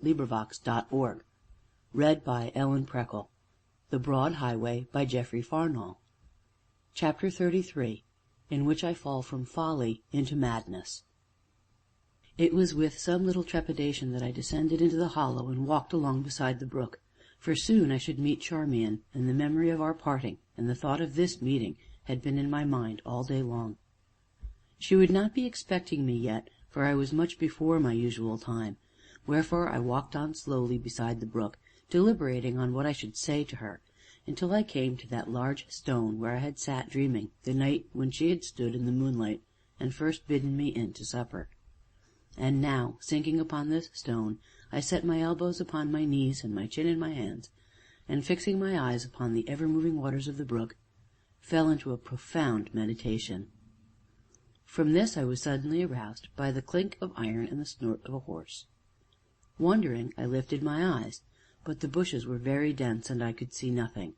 LibriVox.org. Read by Ellen Preckle. The Broad Highway by Geoffrey Farnall. Chapter 33. In which I fall from folly into madness. It was with some little trepidation that I descended into the hollow and walked along beside the brook, for soon I should meet Charmian, and the memory of our parting and the thought of this meeting had been in my mind all day long. She would not be expecting me yet, for I was much before my usual time, wherefore I walked on slowly beside the brook, deliberating on what I should say to her, until I came to that large stone where I had sat dreaming the night when she had stood in the moonlight and first bidden me in to supper. And now, sinking upon this stone, I set my elbows upon my knees and my chin in my hands, and, fixing my eyes upon the ever-moving waters of the brook, fell into a profound meditation. From this I was suddenly aroused by the clink of iron and the snort of a horse. Wondering, I lifted my eyes, but the bushes were very dense, and I could see nothing.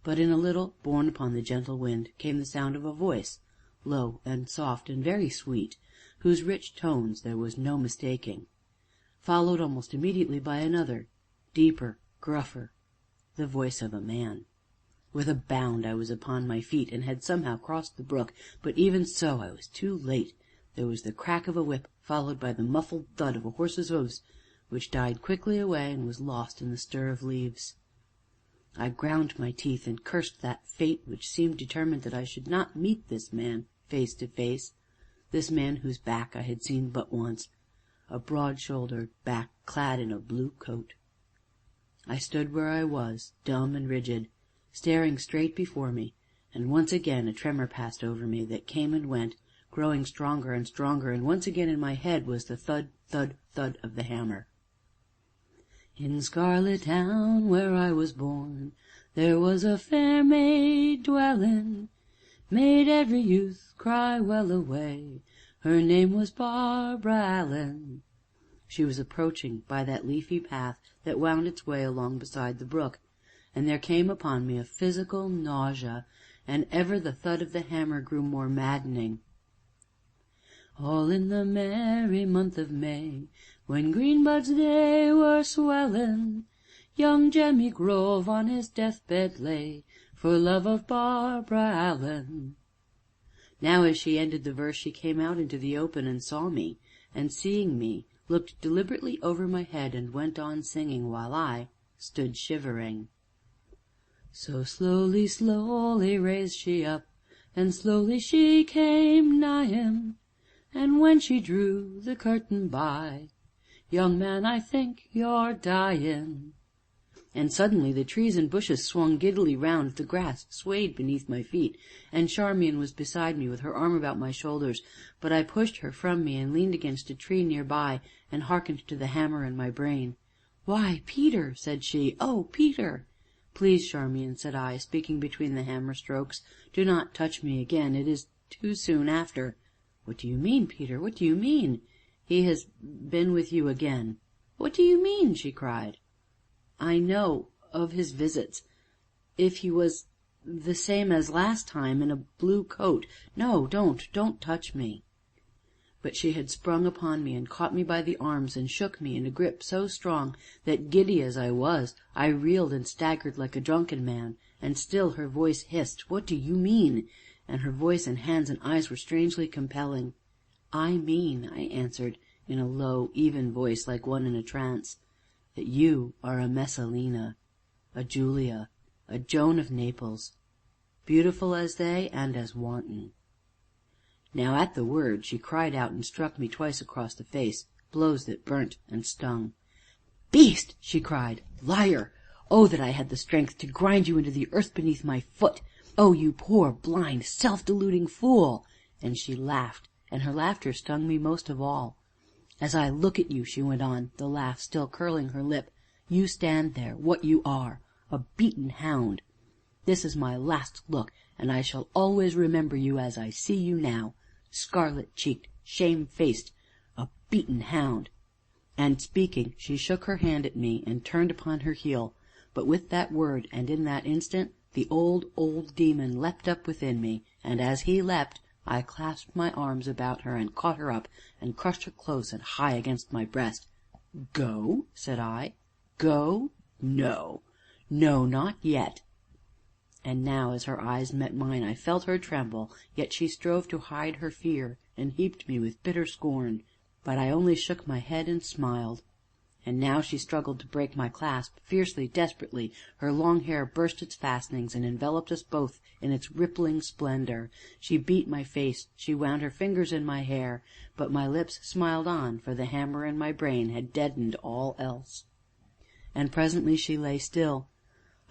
But in a little, borne upon the gentle wind, came the sound of a voice, low and soft and very sweet, whose rich tones there was no mistaking, followed almost immediately by another, deeper, gruffer, the voice of a man. With a bound I was upon my feet, and had somehow crossed the brook, but even so I was too late. There was the crack of a whip, followed by the muffled thud of a horse's hoofs, which died quickly away and was lost in the stir of leaves. I ground my teeth and cursed that fate which seemed determined that I should not meet this man face to face, this man whose back I had seen but once, a broad-shouldered back clad in a blue coat. I stood where I was, dumb and rigid, staring straight before me, and once again a tremor passed over me, that came and went, growing stronger and stronger, and once again in my head was the thud, thud, thud of the hammer. In Scarlet Town, where I was born, there was a fair maid dwellin', made every youth cry well away, her name was Barbara Allen. She was approaching by that leafy path that wound its way along beside the brook, and there came upon me a physical nausea, and ever the thud of the hammer grew more maddening. All in the merry month of May, when green buds they were swellin', young Jemmy Grove on his deathbed lay, for love of Barbara Allen. Now as she ended the verse she came out into the open and saw me, and seeing me, looked deliberately over my head and went on singing, while I stood shivering. So slowly, slowly raised she up, and slowly she came nigh him, and when she drew the curtain by, young man, I think you're dyin'. And suddenly the trees and bushes swung giddily round, the grass swayed beneath my feet, and Charmian was beside me with her arm about my shoulders, but I pushed her from me and leaned against a tree near by, and hearkened to the hammer in my brain. "Why, Peter!" said she. "Oh, Peter!" "Please, Charmian," said I, speaking between the hammer strokes, "do not touch me again. It is too soon after." "What do you mean, Peter? What do you mean?" "He has been with you again." "What do you mean?" she cried. "I know of his visits. If he was the same as last time, in a blue coat no, don't touch me." But she had sprung upon me and caught me by the arms and shook me in a grip so strong that, giddy as I was, I reeled and staggered like a drunken man, and still her voice hissed, "What do you mean?" and her voice and hands and eyes were strangely compelling. "I mean," I answered in a low, even voice, like one in a trance, "that you are a Messalina, a Julia, a Joan of Naples, beautiful as they and as wanton." Now at the word she cried out and struck me twice across the face, blows that burnt and stung. "Beast!" she cried. "Liar! Oh, that I had the strength to grind you into the earth beneath my foot! Oh, you poor, blind, self-deluding fool!" And she laughed, and her laughter stung me most of all. "As I look at you," she went on, the laugh still curling her lip, "you stand there, what you are, a beaten hound. This is my last look, and I shall always remember you as I see you now, scarlet-cheeked, shame-faced, a beaten hound." And, speaking, she shook her hand at me and turned upon her heel, but with that word, and in that instant, the old demon leapt up within me, and, as he leapt, I clasped my arms about her and caught her up and crushed her close and high against my breast. "Go?" said I. "Go? No, no, not yet." And now, as her eyes met mine, I felt her tremble, yet she strove to hide her fear, and heaped me with bitter scorn, but I only shook my head and smiled. And now she struggled to break my clasp, fiercely, desperately. Her long hair burst its fastenings, and enveloped us both in its rippling splendor. She beat my face, she wound her fingers in my hair, but my lips smiled on, for the hammer in my brain had deadened all else. And presently she lay still.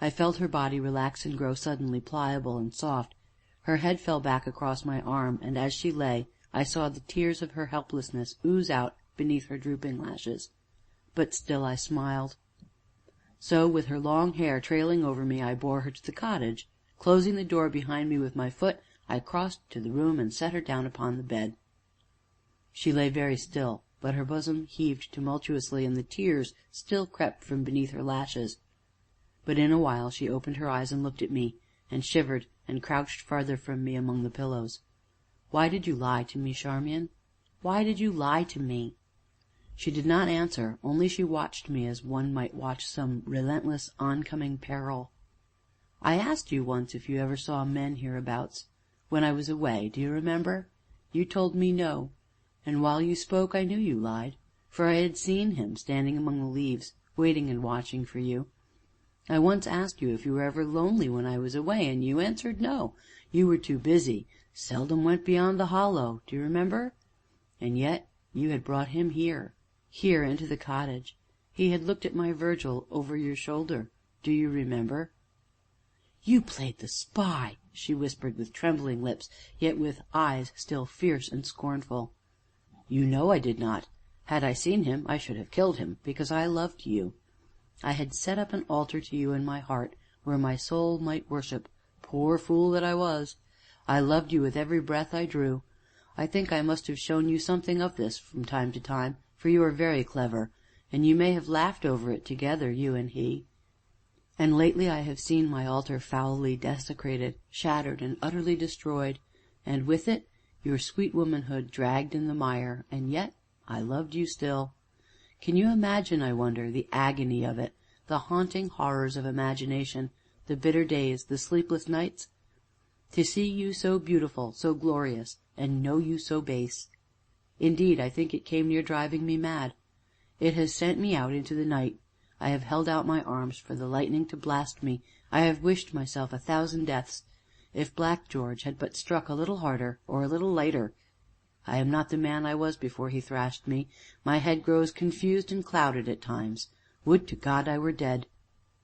I felt her body relax and grow suddenly pliable and soft. Her head fell back across my arm, and, as she lay, I saw the tears of her helplessness ooze out beneath her drooping lashes. But still I smiled. So, with her long hair trailing over me, I bore her to the cottage. Closing the door behind me with my foot, I crossed to the room and set her down upon the bed. She lay very still, but her bosom heaved tumultuously, and the tears still crept from beneath her lashes. But in a while she opened her eyes and looked at me, and shivered, and crouched farther from me among the pillows. "Why did you lie to me, Charmian? Why did you lie to me?" She did not answer, only she watched me as one might watch some relentless, oncoming peril. "I asked you once if you ever saw men hereabouts, when I was away, do you remember? You told me no, and while you spoke I knew you lied, for I had seen him standing among the leaves, waiting and watching for you. I once asked you if you were ever lonely when I was away, and you answered no, you were too busy, seldom went beyond the Hollow, do you remember? And yet you had brought him here into the cottage. He had looked at my Virgil over your shoulder, do you remember?" "You played the spy!" she whispered, with trembling lips, yet with eyes still fierce and scornful. "You know I did not. Had I seen him, I should have killed him, because I loved you. I had set up an altar to you in my heart, where my soul might worship. Poor fool that I was! I loved you with every breath I drew. I think I must have shown you something of this from time to time, for you are very clever, and you may have laughed over it together, you and he. And lately I have seen my altar foully desecrated, shattered, and utterly destroyed, and with it your sweet womanhood dragged in the mire, and yet I loved you still. Can you imagine, I wonder, the agony of it, the haunting horrors of imagination, the bitter days, the sleepless nights? To see you so beautiful, so glorious, and know you so base. Indeed, I think it came near driving me mad. It has sent me out into the night. I have held out my arms for the lightning to blast me. I have wished myself 1,000 deaths. If Black George had but struck a little harder, or a little lighter! I am not the man I was before he thrashed me. My head grows confused and clouded at times. Would to God I were dead!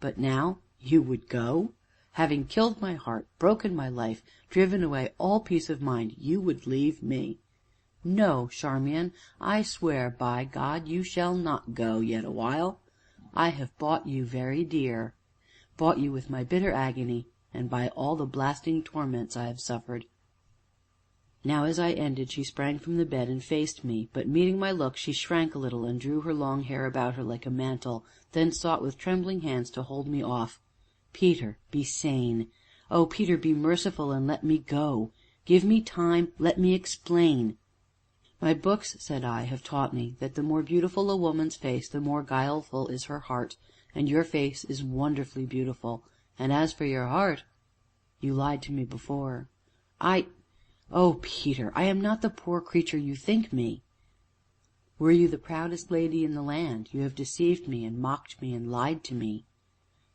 But now you would go? Having killed my heart, broken my life, driven away all peace of mind, you would leave me? No, Charmian, I swear by God you shall not go yet awhile. I have bought you very dear, bought you with my bitter agony, and by all the blasting torments I have suffered." Now, as I ended, she sprang from the bed and faced me, but, meeting my look, she shrank a little and drew her long hair about her like a mantle, then sought with trembling hands to hold me off. "Peter, be sane! Oh, Peter, be merciful and let me go! Give me time, let me explain." "My books," said I, "have taught me that the more beautiful a woman's face, the more guileful is her heart, and your face is wonderfully beautiful, and as for your heart, you lied to me before. Oh, Peter, I am not the poor creature you think me. Were you the proudest lady in the land, you have deceived me and mocked me and lied to me."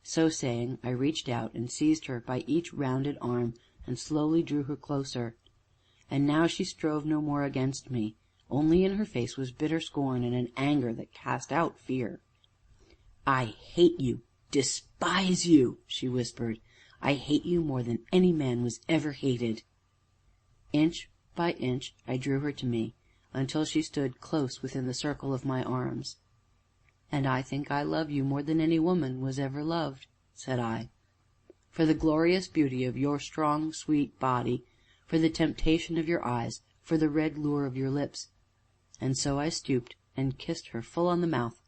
So saying, I reached out and seized her by each rounded arm, and slowly drew her closer. And now she strove no more against me, only in her face was bitter scorn and an anger that cast out fear. "I hate you, despise you!" she whispered. "I hate you more than any man was ever hated." Inch by inch I drew her to me, until she stood close within the circle of my arms. "And I think I love you more than any woman was ever loved," said I, "for the glorious beauty of your strong, sweet body, for the temptation of your eyes, for the red lure of your lips." And so I stooped and kissed her full on the mouth.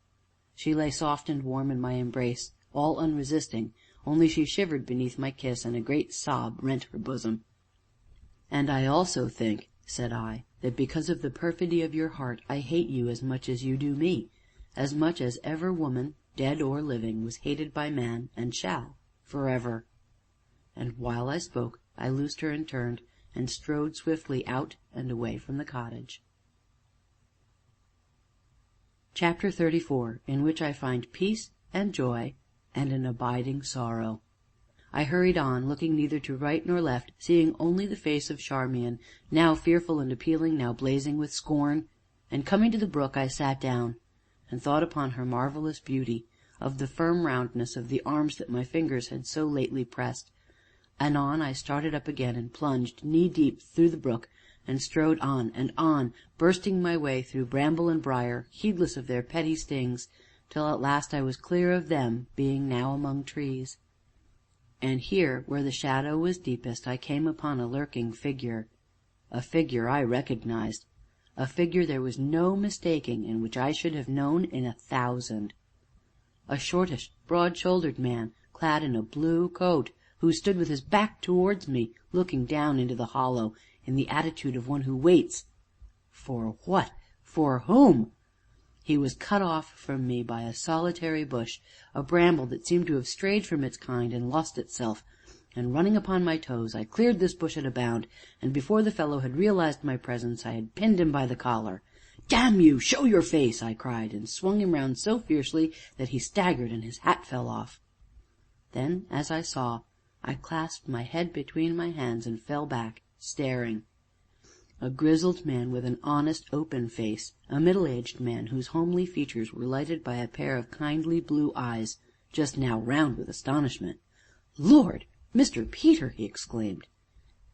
She lay soft and warm in my embrace, all unresisting, only she shivered beneath my kiss, and a great sob rent her bosom. "And I also think," said I, "that because of the perfidy of your heart I hate you as much as you do me, as much as ever woman, dead or living, was hated by man, and shall, forever. And while I spoke, I loosed her and turned, and strode swiftly out and away from the cottage. Chapter 34, in which I find peace and joy and an abiding sorrow. I hurried on, looking neither to right nor left, seeing only the face of Charmian, now fearful and appealing, now blazing with scorn, and, coming to the brook, I sat down, and thought upon her marvellous beauty, of the firm roundness of the arms that my fingers had so lately pressed. Anon I started up again, and plunged knee-deep through the brook, and strode on, bursting my way through bramble and briar, heedless of their petty stings, till at last I was clear of them, being now among trees. And here, where the shadow was deepest, I came upon a lurking figure, a figure I recognized, a figure there was no mistaking, and which I should have known in 1,000. A shortish, broad-shouldered man, clad in a blue coat, who stood with his back towards me, looking down into the hollow, in the attitude of one who waits. For what? For whom? He was cut off from me by a solitary bush, a bramble that seemed to have strayed from its kind and lost itself, and, running upon my toes, I cleared this bush at a bound, and, before the fellow had realized my presence, I had pinned him by the collar. "Damn you, show your face!" I cried, and swung him round so fiercely that he staggered and his hat fell off. Then, as I saw, I clasped my head between my hands and fell back, staring. A grizzled man with an honest, open face, a middle-aged man whose homely features were lighted by a pair of kindly blue eyes, just now round with astonishment. "Lord, Mr. Peter!" he exclaimed.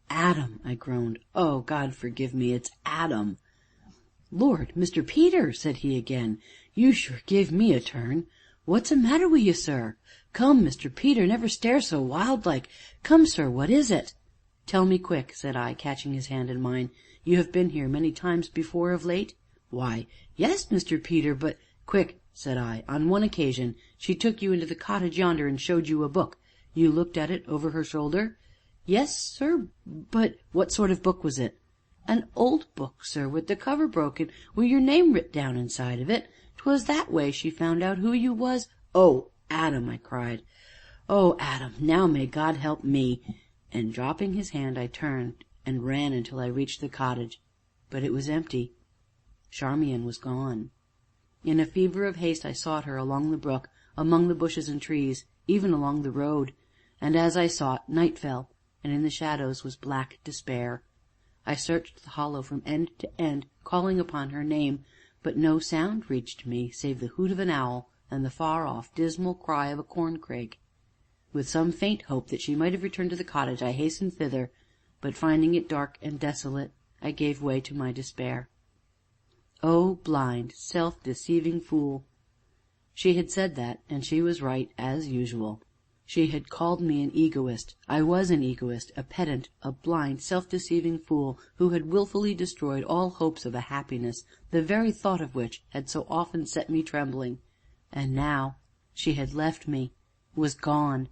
"Adam!" I groaned. "Oh, God forgive me, it's Adam!" "Lord, Mr. Peter!" said he again, "you sure give me a turn. What's the matter wi' you, sir? Come, Mr. Peter, never stare so wild like. Come, sir, what is it?" "Tell me quick," said I, catching his hand in mine. "You have been here many times before of late?" "Why, yes, Mr. Peter, but—" "Quick," said I. "On one occasion she took you into the cottage yonder and showed you a book. You looked at it over her shoulder?" "Yes, sir, but—" "What sort of book was it?" "An old book, sir, with the cover broken, wi' your name writ down inside of it. 'Twas that way she found out who you was." "Oh, Adam!" I cried. "Oh, Adam! Now may God help me!" And, dropping his hand, I turned and ran until I reached the cottage, but it was empty. Charmian was gone. In a fever of haste I sought her along the brook, among the bushes and trees, even along the road, and, as I sought, night fell, and in the shadows was black despair. I searched the hollow from end to end, calling upon her name, but no sound reached me save the hoot of an owl and the far-off, dismal cry of a corncrake. With some faint hope that she might have returned to the cottage, I hastened thither, but, finding it dark and desolate, I gave way to my despair. Oh, blind, self-deceiving fool! She had said that, and she was right, as usual. She had called me an egoist. I was an egoist, a pedant, a blind, self-deceiving fool, who had wilfully destroyed all hopes of a happiness, the very thought of which had so often set me trembling. And now she had left me, was gone.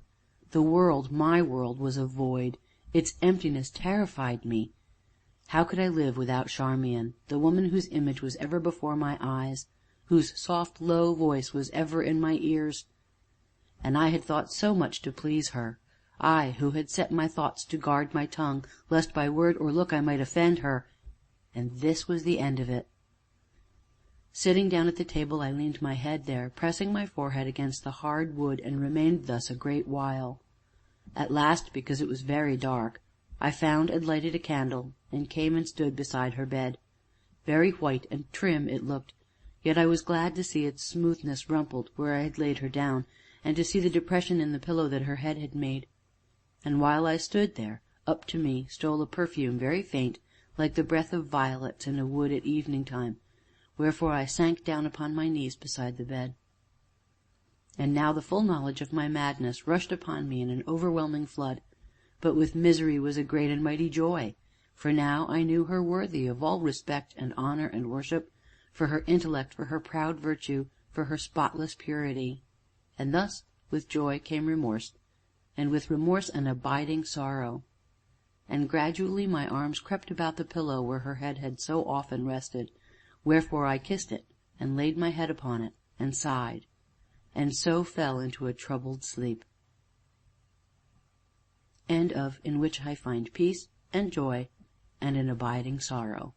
The world, my world, was a void. Its emptiness terrified me. How could I live without Charmian, the woman whose image was ever before my eyes, whose soft, low voice was ever in my ears? And I had thought so much to please her, I, who had set my thoughts to guard my tongue, lest by word or look I might offend her, and this was the end of it. Sitting down at the table, I leaned my head there, pressing my forehead against the hard wood, and remained thus a great while. At last, because it was very dark, I found and lighted a candle, and came and stood beside her bed. Very white and trim it looked, yet I was glad to see its smoothness rumpled where I had laid her down, and to see the depression in the pillow that her head had made. And while I stood there, up to me stole a perfume very faint, like the breath of violets in a wood at evening time, wherefore I sank down upon my knees beside the bed. And now the full knowledge of my madness rushed upon me in an overwhelming flood, but with misery was a great and mighty joy, for now I knew her worthy of all respect and honor and worship, for her intellect, for her proud virtue, for her spotless purity. And thus, with joy came remorse, and with remorse an abiding sorrow. And gradually my arms crept about the pillow where her head had so often rested, wherefore I kissed it, and laid my head upon it, and sighed, and so fell into a troubled sleep. In which I find peace and joy and an abiding sorrow.